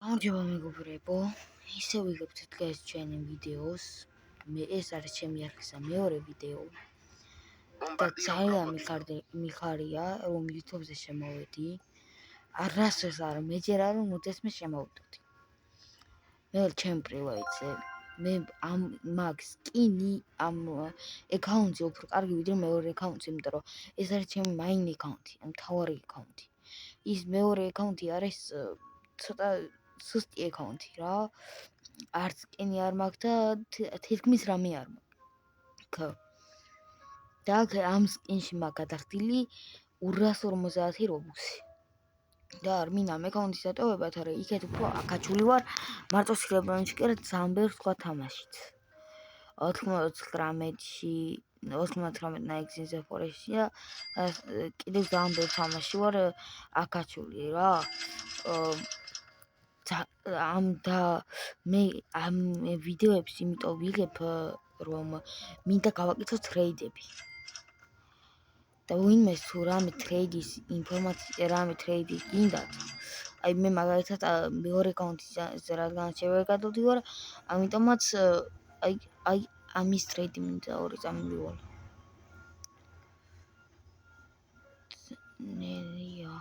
გამარჯობა მეგობრებო, ისე ვიგებთ დღეს ჩვენი ვიდეოს. ეს არის ჩემი არხისა მეორე ვიდეო და ძალიან მიხარია რომ YouTube-ზე შემოვედი. არასდროს არ მეჯერ არ მოდესმე შემოვიდოდი. მე ჩემ პრივატზე მე ამ მაგს კინი ამ აკაუნტი უფრო კარგი ვიდრე მეორე აკაუნტი, იმიტომ რომ ეს არის ჩემი მაინ აკაუნტი, მთავარი აკაუნტი. ის მეორე აკაუნტი არის ცოტა სუსტი აკაუნტი რა. არც კინი არ მაქვს და თითქმის რამე არ მაქვს. და ამ სკინში მაქვს გადახდილი 250 რობუქსი. და არ მინდა ამ აკაუნტის დატოვება, თორე იქეთ უფრო აკაჩული ვარ, მარტო სიბრალში კი არა ძალიან ბევრ სხვა თამაშით. 99-ში 99 ნაიგზინზე ფორეში და კიდევ ძალიან ბევრ თამაში ვარ აკაჩული რა. მე ამ ვიდეოებს იმიტომ ვიღებ, რომ მინდა გავაკეთო ტრეიდები. და ვინმეს თუ რამე ტრეიდის ინფორმაცია, რამე ტრეიდი გინდათ, აი მე მაგალითად მეორე აკაუნტზე რადგან ვერ გადავდივარ, ამიტომაც აი ამის ტრეიდი მინდა 2 წამი მივალო. ნელია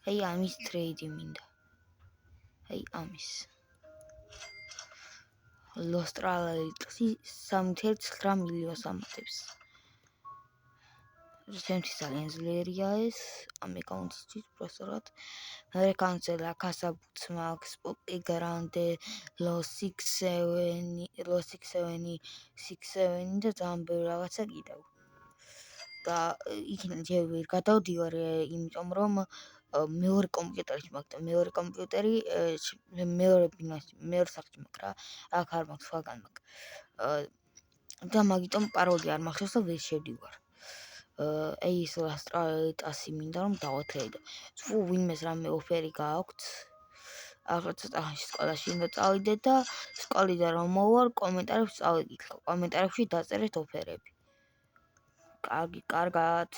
აი ამის ტრეიდი მინდა. აი ამის ლოსტრალიტი 3.9 მილიონს ამატებს. ჩემთვის ძალიან ძლიერია ეს ამ აკაუნტისთვის უბრალოდ. მე აკაუნტზე ლაკასაბუც მაქვს, პოპი გრანდე, ლო67 და ძალიან ბევრი რაღაცა კიდევ. და იქიდან ჯერ ვერ გადავდივარ, იმიტომ რომ მეორე კომპიუტერში მაქვს და მეორე კომპიუტერი მეორე ბინაში, მეორე სახლში მაქვს რა. აქ არ მაქვს, სხვაგან მაქვს. და მაგიტომ პაროლი არ მახსოვს და ვერ შევდივარ. აი ეს ასტრალიტასი მინდა რომ დავათრეიდო. თუ ვინმეს რამე ოფერი გააქვთ, ახლა ცოტა სკოლაში უნდა წავიდე და სკოლიდან რომ მოვარ, კომენტარებში წავიკითხო. კომენტარებში დაწერეთ ოფერები. კარგად.